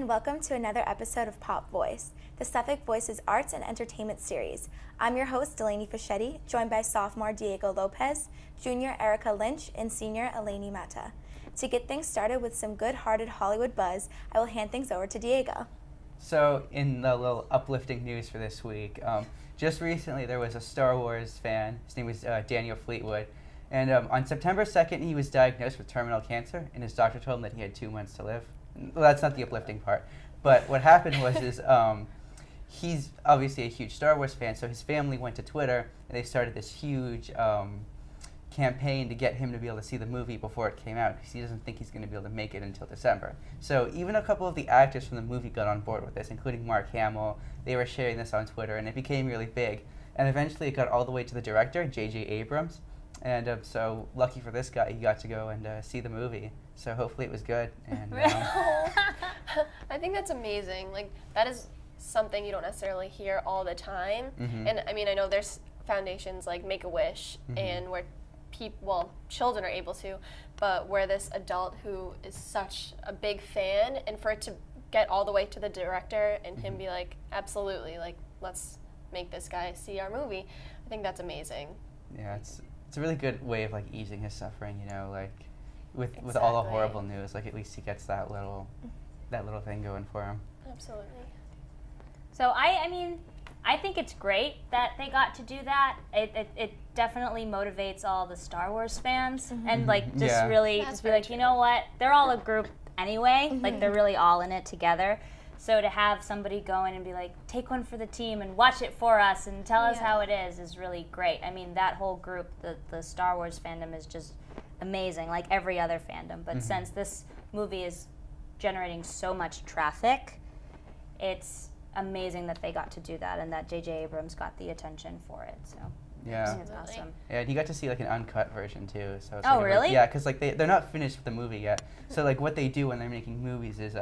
and welcome to another episode of Pop Voice, the Suffolk Voice's arts and entertainment series. I'm your host, Delaney Fischetti, joined by sophomore Diego Lopez, junior Erica Lynch, and senior Eleni Mata. To get things started with some good-hearted Hollywood buzz, I will hand things over to Diego. So, in the little uplifting news for this week, just recently there was a Star Wars fan. His name was Daniel Fleetwood. And on September 2nd, he was diagnosed with terminal cancer, and his doctor told him that he had 2 months to live. Well, that's not the uplifting part. But what happened was he's obviously a huge Star Wars fan, so his family went to Twitter, and they started this huge campaign to get him to be able to see the movie before it came out, because he doesn't think he's going to be able to make it until December. So even a couple of the actors from the movie got on board with this, including Mark Hamill. They were sharing this on Twitter, and it became really big. And eventually it got all the way to the director, J.J. Abrams. And so lucky for this guy, he got to go and see the movie. So hopefully it was good. And I think that's amazing. Like, that is something you don't necessarily hear all the time. Mm-hmm. And I mean, I know there's foundations like Make-A-Wish, Mm-hmm. and where children are able to, but where this adult who is such a big fan, and for it to get all the way to the director and him be like, absolutely, like, let's make this guy see our movie, I think that's amazing. Yeah, it's a really good way of like easing his suffering, you know, like with all the horrible news, like at least he gets that little thing going for him. Absolutely. So I mean, I think it's great that they got to do that. It definitely motivates all the Star Wars fans, and like just really That's just be very like, true. you know what? They're all a group anyway. Like they're really all in it together. So to have somebody go in and be like, take one for the team and watch it for us and tell us how it is really great. I mean, that whole group, the Star Wars fandom is just amazing, like every other fandom. But since this movie is generating so much traffic, it's amazing that they got to do that and that J.J. Abrams got the attention for it. So I Yeah. think it's awesome. Yeah, and you got to see like an uncut version too. So it's Oh, like really? Yeah, because like they're not finished with the movie yet. So like what they do when they're making movies is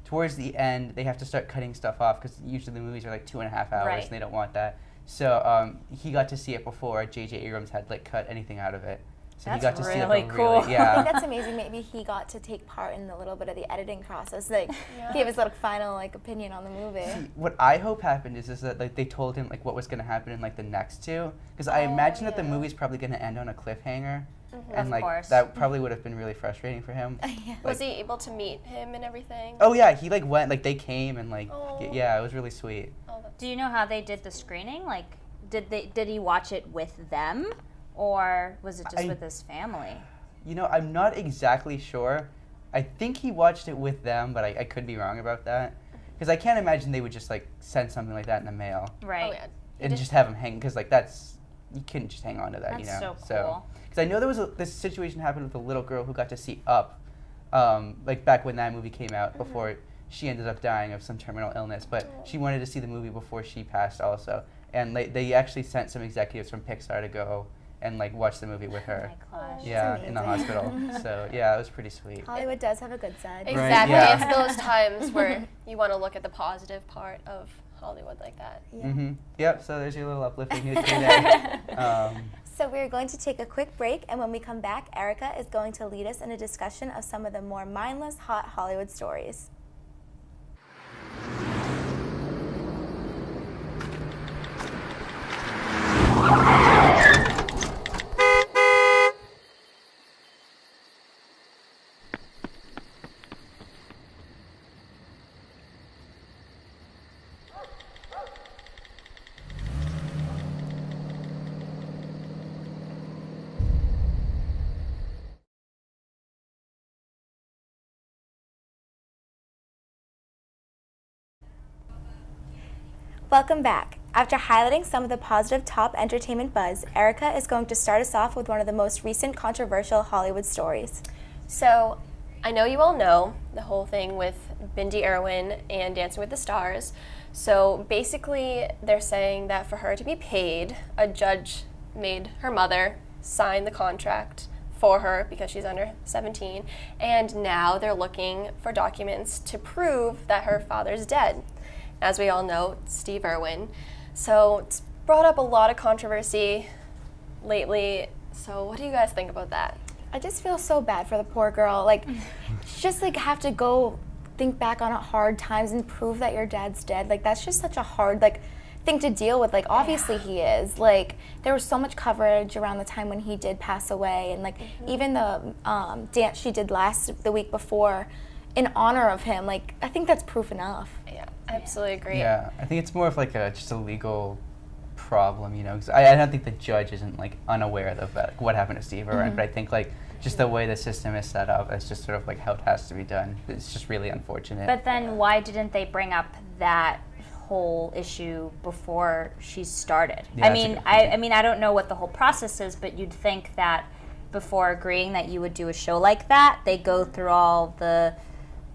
towards the end they have to start cutting stuff off, because usually the movies are like 2.5 hours, Right. and they don't want that. So he got to see it before J.J. Abrams had like cut anything out of it. So he got That's to see really it cool. I yeah. think that's amazing. Maybe he got to take part in a little bit of the editing process, like give his little final like opinion on the movie. See, what I hope happened is that like they told him like what was going to happen in like the next two, because I imagine that the movie's probably going to end on a cliffhanger, and Of like course. that probably would have been really frustrating for him. Was he able to meet him and everything? Oh yeah, he like went, like they came and like Oh. yeah, it was really sweet. Oh, that's Do you know how they did the screening? Like, did he watch it with them, or was it just with his family? You know, I'm not exactly sure. I think he watched it with them, but I could be wrong about that, because I can't imagine they would just like send something like that in the mail Right. Oh, yeah. and just have him hang, because like you couldn't just hang on to that, That's you know. so cool. Because I know there was this situation happened with a little girl who got to see Up, like back when that movie came out, before she ended up dying of some terminal illness. But she wanted to see the movie before she passed also, and they actually sent some executives from Pixar to go and like watch the movie with her. Oh my gosh. Yeah, in the hospital. So yeah, it was pretty sweet. Hollywood does have a good side. Exactly. yeah. It's those times where you want to look at the positive part of Hollywood like that. Yep. So there's your little uplifting news for today. So we're going to take a quick break, and when we come back, Erica is going to lead us in a discussion of some of the more mindless, hot Hollywood stories. Welcome back. After highlighting some of the positive top entertainment buzz, Erica is going to start us off with one of the most recent controversial Hollywood stories. So, I know you all know the whole thing with Bindi Irwin and Dancing with the Stars. So basically, they're saying that for her to be paid, a judge made her mother sign the contract for her because she's under 17, and now they're looking for documents to prove that her father's dead. As we all know, Steve Irwin. So it's brought up a lot of controversy lately. So what do you guys think about that? I just feel so bad for the poor girl. Like, she just like have to go think back on hard times and prove that your dad's dead. Like, that's just such a hard, like, thing to deal with. Like, obviously he is. Like, there was so much coverage around the time when he did pass away, and like even the dance she did the week before in honor of him. Like, I think that's proof enough. Yeah, I absolutely agree. Yeah, I think it's more of like just a legal problem, you know, because I don't think the judge isn't like unaware of that, what happened to Steve, but I think like just the way the system is set up, it's just sort of like how it has to be done. It's just really unfortunate. But then why didn't they bring up that whole issue before she started? Yeah, I mean, I don't know what the whole process is, but you'd think that before agreeing that you would do a show like that, they go through all the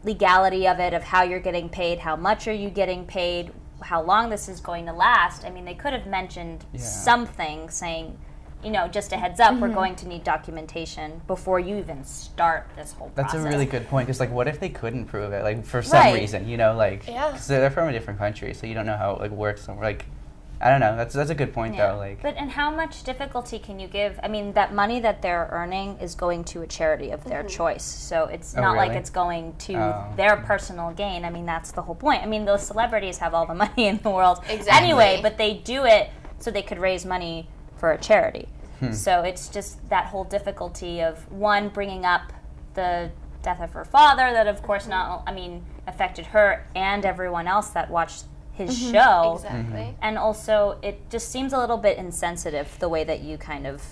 legality of it, of how you're getting paid, how much are you getting paid, how long this is going to last. I mean, they could have mentioned something saying, you know, just a heads up, we're going to need documentation before you even start this whole process. That's a really good point, because like, what if they couldn't prove it, like for some reason, you know, like, because they're from a different country, so you don't know how it like works. Like, I don't know. That's a good point though. Like, but and how much difficulty can you give? I mean, that money that they're earning is going to a charity of their choice, so it's not like it's going to their personal gain. I mean, that's the whole point. I mean, those celebrities have all the money in the world anyway, but they do it so they could raise money for a charity. So it's just that whole difficulty of, one, bringing up the death of her father, that of course affected her and everyone else that watched his show. Exactly. And also, it just seems a little bit insensitive the way that you kind of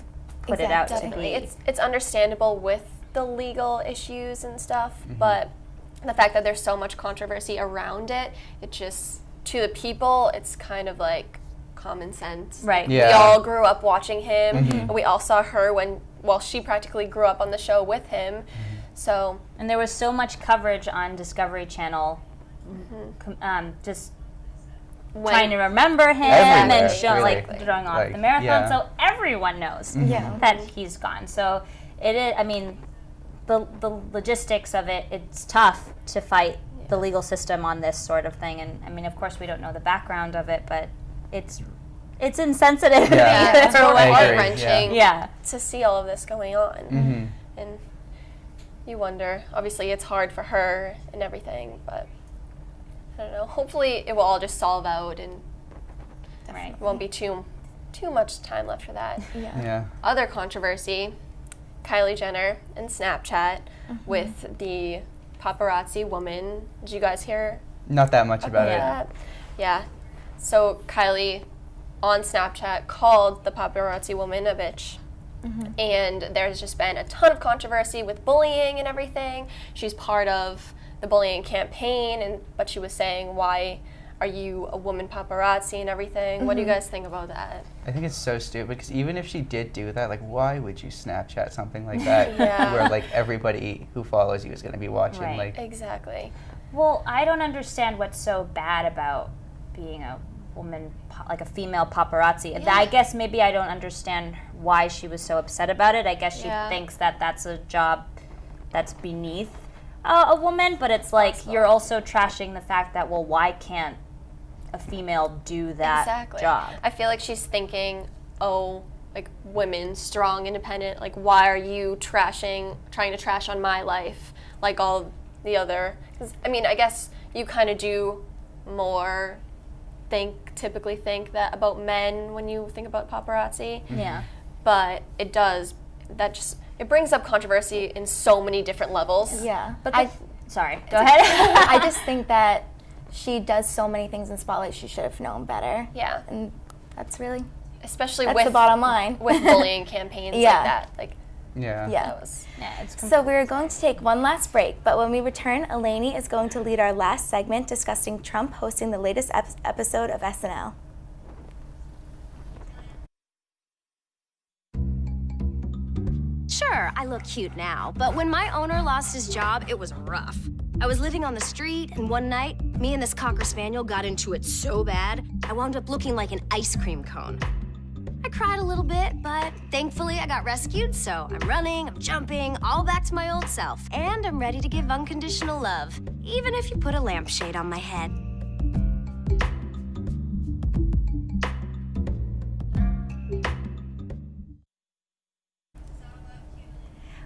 put it out to be. It's understandable with the legal issues and stuff, but the fact that there's so much controversy around it, it just, to the people, it's kind of like common sense. Right. We all grew up watching him, and we all saw her she practically grew up on the show with him. So, and there was so much coverage on Discovery Channel, just trying to remember him and showing throwing off the marathon, so everyone knows that he's gone. So it is. I mean, the logistics of it, it's tough to fight the legal system on this sort of thing. And I mean, of course, we don't know the background of it, but it's insensitive. It's heart-wrenching to see all of this going on. And you wonder, obviously it's hard for her and everything, but I don't know, hopefully it will all just solve out and won't be too much time left for that. Other controversy, Kylie Jenner and Snapchat with the paparazzi woman. Did you guys hear? Not that much about it. Yeah. So Kylie on Snapchat called the paparazzi woman a bitch. And there's just been a ton of controversy with bullying and everything. She's part of the bullying campaign, but she was saying, why are you a woman paparazzi and everything? What do you guys think about that? I think it's so stupid, because even if she did do that, like, why would you Snapchat something like that where like everybody who follows you is going to be watching? Like, exactly. Well, I don't understand what's so bad about being a woman, like a female paparazzi. I guess maybe I don't understand why she was so upset about it. I guess she thinks that that's a job that's beneath a woman, but it's like you're also trashing the fact that, well, why can't a female do that job? I feel like she's thinking, oh, like, women, strong, independent, like, why are you trying to trash on my life like all the other, 'cause, I mean, I guess you kind of do more typically think that about men when you think about paparazzi. But it brings up controversy in so many different levels. But sorry, go ahead. I just think that she does so many things in Spotlight, she should have known better. And that's really, especially that's with the bottom line. With bullying campaigns like that. Like, so we're going to take one last break, but when we return, Eleni is going to lead our last segment discussing Trump hosting the latest episode of SNL. Sure, I look cute now, but when my owner lost his job, it was rough. I was living on the street, and one night, me and this Cocker Spaniel got into it so bad, I wound up looking like an ice cream cone. I cried a little bit, but thankfully I got rescued, so I'm running, I'm jumping, all back to my old self, and I'm ready to give unconditional love, even if you put a lampshade on my head.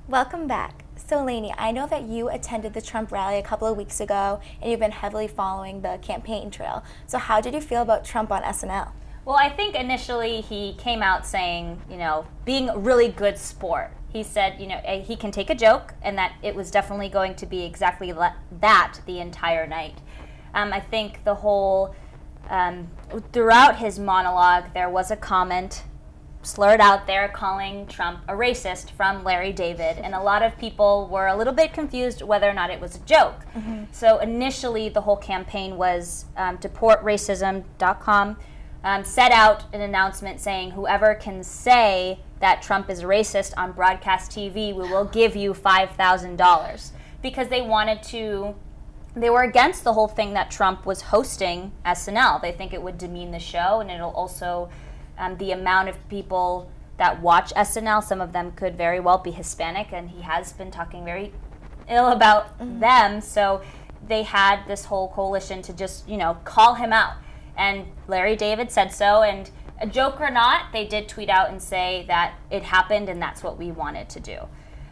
Welcome back. So Lainey, I know that you attended the Trump rally a couple of weeks ago, and you've been heavily following the campaign trail. So how did you feel about Trump on SNL? Well, I think initially he came out saying, being a really good sport. He said, he can take a joke, and that it was definitely going to be exactly that the entire night. I think the whole, throughout his monologue, there was a comment slurred out there calling Trump a racist from Larry David, and a lot of people were a little bit confused whether or not it was a joke. Mm-hmm. So initially the whole campaign was deportracism.com set out an announcement saying whoever can say that Trump is racist on broadcast TV, we will give you $5,000, because they were against the whole thing that Trump was hosting SNL. They think it would demean the show, and it'll also the amount of people that watch SNL, some of them could very well be Hispanic, and he has been talking very ill about them. So they had this whole coalition to just, call him out. And Larry David said so, and a joke or not, they did tweet out and say that it happened and that's what we wanted to do.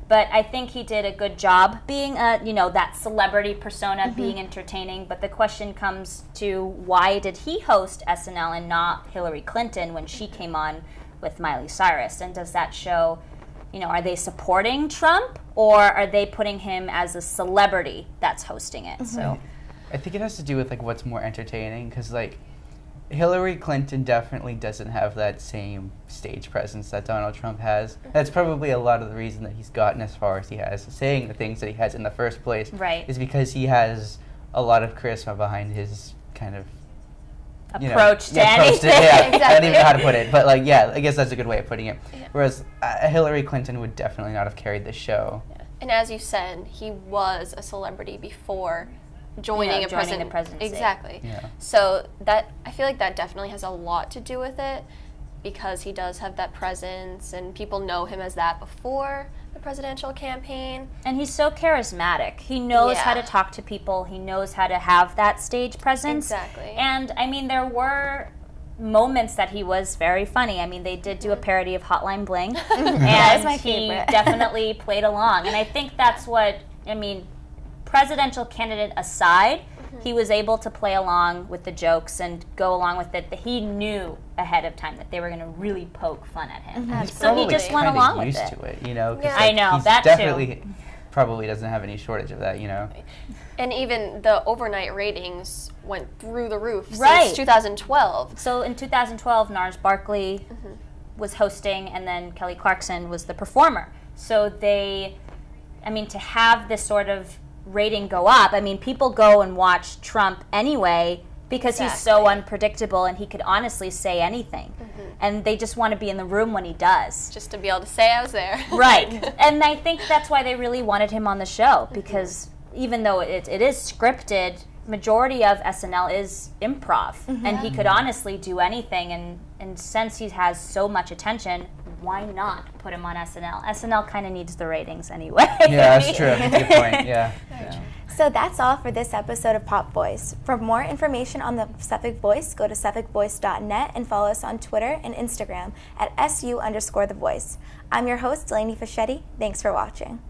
But I think he did a good job being that celebrity persona, being entertaining. But the question comes to, why did he host SNL and not Hillary Clinton when she came on with Miley Cyrus? And does that show, are they supporting Trump, or are they putting him as a celebrity that's hosting it? So I think it has to do with what's more entertaining, because Hillary Clinton definitely doesn't have that same stage presence that Donald Trump has. That's probably a lot of the reason that he's gotten as far as he has, saying the things that he has in the first place. Right. Is because he has a lot of charisma behind his kind of approach to anything. Exactly. I don't even know how to put it, but I guess that's a good way of putting it. Yeah. Whereas Hillary Clinton would definitely not have carried the show. Yeah. And as you said, he was a celebrity before joining the presidency. Exactly. Yeah. So I feel like that definitely has a lot to do with it, because he does have that presence and people know him as that before the presidential campaign. And he's so charismatic. He knows how to talk to people. He knows how to have that stage presence. Exactly. And there were moments that he was very funny. They did do a parody of Hotline Bling. And that was my he favorite. definitely played along. And I think that's what, presidential candidate aside, he was able to play along with the jokes and go along with it. He knew ahead of time that they were going to really poke fun at him. So he just went along with used it. to it, Cause I know, he's that definitely probably doesn't have any shortage of that, And even the overnight ratings went through the roof Right. since 2012. So in 2012, Gnarls Barkley was hosting, and then Kelly Clarkson was the performer. So to have this sort of rating go up, people go and watch Trump anyway because he's so unpredictable and he could honestly say anything. And they just want to be in the room when he does. Just to be able to say I was there. Right. And I think that's why they really wanted him on the show, because even though it is scripted, majority of SNL is improv, and he could honestly do anything, and since he has so much attention, why not put him on SNL? SNL kind of needs the ratings anyway. Yeah, that's true. That's a good point. Yeah. So that's all for this episode of Pop Voice. For more information on the Suffolk Voice, go to suffolkvoice.net and follow us on Twitter and Instagram at @SU_The Voice. I'm your host, Delaney Fischetti. Thanks for watching.